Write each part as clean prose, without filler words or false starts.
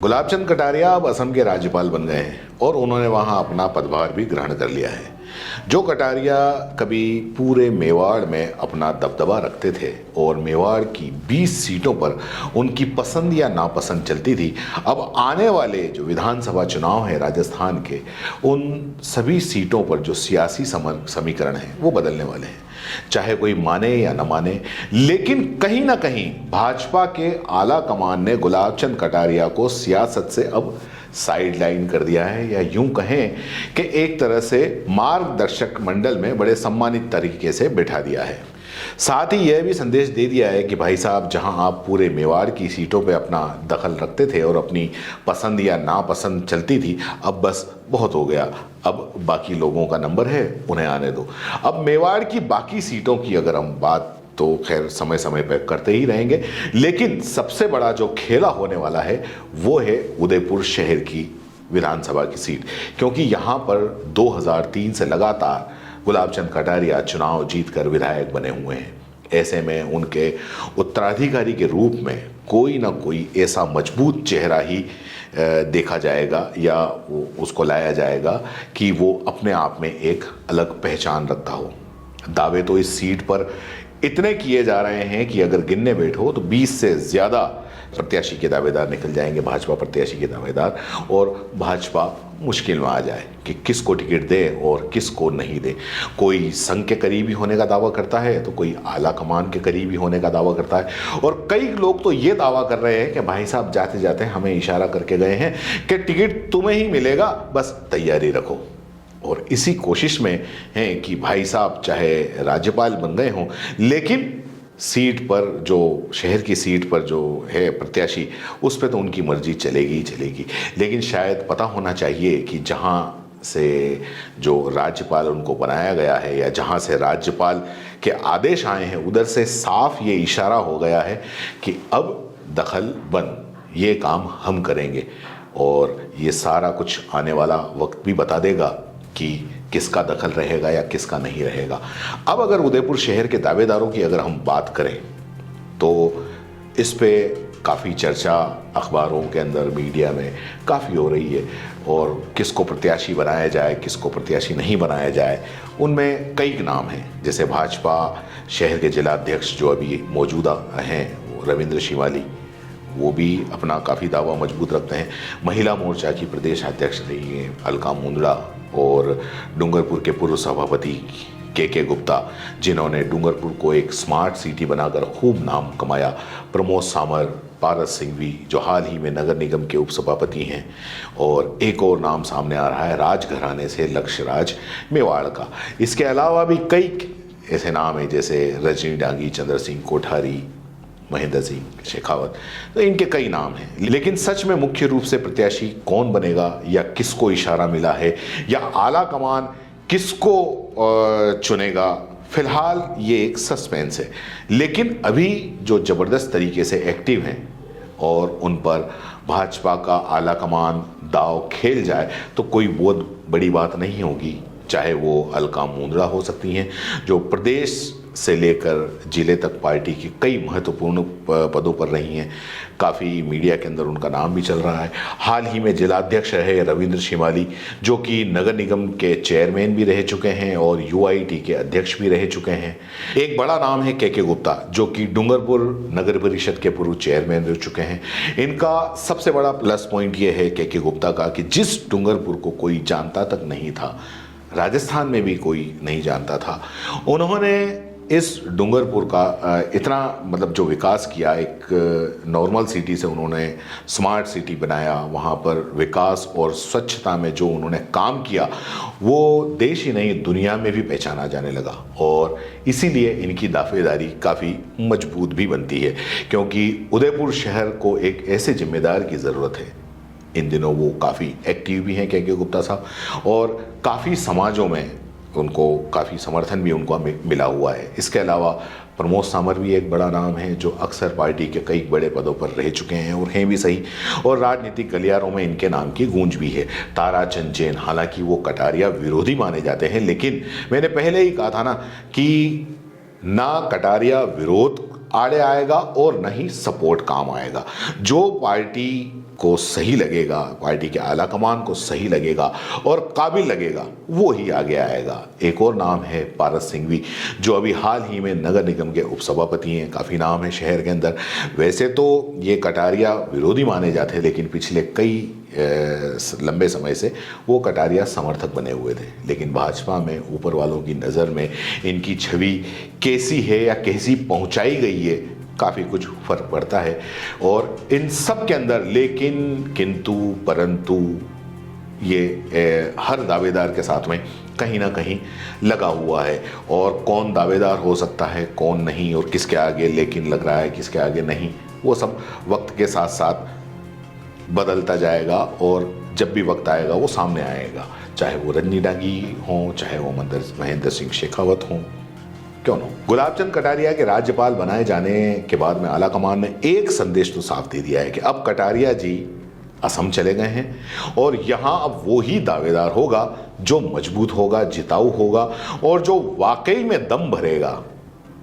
गुलाबचंद कटारिया अब असम के राज्यपाल बन गए हैं और उन्होंने वहां अपना पदभार भी ग्रहण कर लिया है। जो कटारिया कभी पूरे मेवाड़ में अपना दबदबा रखते थे और मेवाड़ की 20 सीटों पर उनकी पसंद या नापसंद चलती थी, अब आने वाले जो विधानसभा चुनाव है राजस्थान के, उन सभी सीटों पर जो सियासी समीकरण है वो बदलने वाले हैं। चाहे कोई माने या न माने, लेकिन कहीं ना कहीं भाजपा के आला कमान ने गुलाबचंद कटारिया को सियासत से अब साइडलाइन कर दिया है, या यूं कहें कि एक तरह से मार्गदर्शक मंडल में बड़े सम्मानित तरीके से बिठा दिया है। साथ ही यह भी संदेश दे दिया है कि भाई साहब, जहां आप पूरे मेवाड़ की सीटों पे अपना दखल रखते थे और अपनी पसंद या नापसंद चलती थी, अब बस बहुत हो गया, अब बाकी लोगों का नंबर है, उन्हें आने दो। अब मेवाड़ की बाकी सीटों की अगर हम बात तो खैर समय समय पर करते ही रहेंगे, लेकिन सबसे बड़ा जो खेला होने वाला है वो है उदयपुर शहर की विधानसभा की सीट, क्योंकि यहाँ पर 2003 से लगातार गुलाबचंद कटारिया चुनाव जीतकर विधायक बने हुए हैं। ऐसे में उनके उत्तराधिकारी के रूप में कोई ना कोई ऐसा मजबूत चेहरा ही देखा जाएगा या उसको लाया जाएगा कि वो अपने आप में एक अलग पहचान रखता हो। दावे तो इस सीट पर इतने किए जा रहे हैं कि अगर गिनने बैठो तो 20 से ज़्यादा प्रत्याशी के दावेदार निकल जाएंगे, भाजपा प्रत्याशी के दावेदार, और भाजपा मुश्किल में आ जाए कि किसको टिकट दे और किसको नहीं दे। कोई संघ के करीबी होने का दावा करता है तो कोई आला कमान के करीबी होने का दावा करता है, और कई लोग तो ये दावा कर रहे हैं कि भाई साहब जाते जाते हमें इशारा करके गए हैं कि टिकट तुम्हें ही मिलेगा, बस तैयारी रखो। और इसी कोशिश में हैं कि भाई साहब चाहे राज्यपाल बन गए हों, लेकिन सीट पर, जो शहर की सीट पर जो है प्रत्याशी, उस पर तो उनकी मर्जी चलेगी ही चलेगी। लेकिन शायद पता होना चाहिए कि जहां से जो राज्यपाल उनको बनाया गया है या जहां से राज्यपाल के आदेश आए हैं, उधर से साफ ये इशारा हो गया है कि अब दखल बंद, ये काम हम करेंगे। और ये सारा कुछ आने वाला वक्त भी बता देगा कि किसका दखल रहेगा या किसका नहीं रहेगा। अब अगर उदयपुर शहर के दावेदारों की अगर हम बात करें तो इस पे काफ़ी चर्चा अखबारों के अंदर, मीडिया में काफ़ी हो रही है, और किसको प्रत्याशी बनाया जाए, किसको प्रत्याशी नहीं बनाया जाए, उनमें कई नाम हैं। जैसे भाजपा शहर के जिलाध्यक्ष जो अभी मौजूदा हैं, रविंद्र शिवाली, वो भी अपना काफ़ी दावा मजबूत रखते हैं। महिला मोर्चा की प्रदेश अध्यक्ष रही हैं अलका मुंदड़ा, और डूंगरपुर के पूर्व सभापति के गुप्ता, जिन्होंने डूंगरपुर को एक स्मार्ट सिटी बनाकर खूब नाम कमाया। प्रमोद सामर, पारस सिंघवी, जो हाल ही में नगर निगम के उपसभापति हैं। और एक और नाम सामने आ रहा है राजघराने से लक्ष्य राज मेवाड़ का। इसके अलावा भी कई ऐसे नाम हैं, जैसे रजनी डांगी, चंद्र सिंह कोठारी, महेंद्र सिंह शेखावत, तो इनके कई नाम हैं। लेकिन सच में मुख्य रूप से प्रत्याशी कौन बनेगा, या किसको इशारा मिला है, या आला कमान किसको चुनेगा, फिलहाल ये एक सस्पेंस है। लेकिन अभी जो ज़बरदस्त तरीके से एक्टिव हैं और उन पर भाजपा का आला कमान दाव खेल जाए तो कोई बहुत बड़ी बात नहीं होगी। चाहे वो अलका मुंदड़ा हो सकती हैं, जो प्रदेश से लेकर जिले तक पार्टी की कई महत्वपूर्ण पदों पर रही हैं, काफ़ी मीडिया के अंदर उनका नाम भी चल रहा है। हाल ही में जिलाध्यक्ष रहे रविंद्र शिवाली, जो कि नगर निगम के चेयरमैन भी रह चुके हैं और यूआईटी के अध्यक्ष भी रह चुके हैं। एक बड़ा नाम है के गुप्ता, जो कि डूंगरपुर नगर परिषद के पूर्व चेयरमैन रह चुके हैं। इनका सबसे बड़ा प्लस पॉइंट ये है के गुप्ता का कि जिस डूंगरपुर को कोई जानता तक नहीं था, राजस्थान में भी कोई नहीं जानता था, उन्होंने इस डूंगरपुर का इतना मतलब जो विकास किया, एक नॉर्मल सिटी से उन्होंने स्मार्ट सिटी बनाया। वहाँ पर विकास और स्वच्छता में जो उन्होंने काम किया, वो देश ही नहीं दुनिया में भी पहचाना जाने लगा। और इसीलिए इनकी दावेदारी काफ़ी मजबूत भी बनती है, क्योंकि उदयपुर शहर को एक ऐसे जिम्मेदार की ज़रूरत है। इन दिनों वो काफ़ी एक्टिव भी हैं के गुप्ता साहब, और काफ़ी समाजों में उनको काफ़ी समर्थन भी उनको मिला हुआ है। इसके अलावा प्रमोद सामर भी एक बड़ा नाम है, जो अक्सर पार्टी के कई बड़े पदों पर रह चुके हैं और हैं भी सही, और राजनीतिक गलियारों में इनके नाम की गूंज भी है। ताराचंद जैन, हालांकि वो कटारिया विरोधी माने जाते हैं, लेकिन मैंने पहले ही कहा था ना कि ना कटारिया विरोध आड़े आएगा और न ही सपोर्ट काम आएगा। जो पार्टी को सही लगेगा, पार्टी के आला कमान को सही लगेगा और काबिल लगेगा, वो ही आगे आएगा। एक और नाम है पारस सिंघवी, जो अभी हाल ही में नगर निगम के उपसभापति हैं। काफ़ी नाम है शहर के अंदर। वैसे तो ये कटारिया विरोधी माने जाते हैं, लेकिन पिछले कई लंबे समय से वो कटारिया समर्थक बने हुए थे। लेकिन भाजपा में ऊपर वालों की नज़र में इनकी छवि कैसी है या कैसी पहुंचाई गई है, काफ़ी कुछ फर्क पड़ता है। और इन सब के अंदर लेकिन किंतु परंतु ये हर दावेदार के साथ में कहीं ना कहीं लगा हुआ है। और कौन दावेदार हो सकता है, कौन नहीं, और किसके आगे लेकिन लग रहा है, किसके आगे नहीं, वो सब वक्त के साथ साथ बदलता जाएगा। और जब भी वक्त आएगा वो सामने आएगा, चाहे वो रजनी डांगी हों, चाहे वो महेंद्र सिंह शेखावत हों, क्यों ना। गुलाबचंद कटारिया के राज्यपाल बनाए जाने के बाद में आला कमान ने एक संदेश तो साफ दे दिया है कि अब कटारिया जी असम चले गए हैं और यहाँ अब वो ही दावेदार होगा जो मजबूत होगा, जिताऊ होगा और जो वाकई में दम भरेगा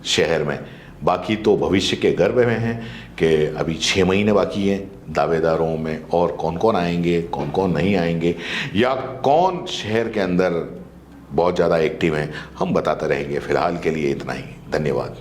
शहर में। बाकी तो भविष्य के गर्भ में हैं कि अभी 6 महीने बाकी हैं दावेदारों में, और कौन कौन आएंगे, कौन कौन नहीं आएंगे, या कौन शहर के अंदर बहुत ज़्यादा एक्टिव हैं, हम बताते रहेंगे। फिलहाल के लिए इतना ही। धन्यवाद।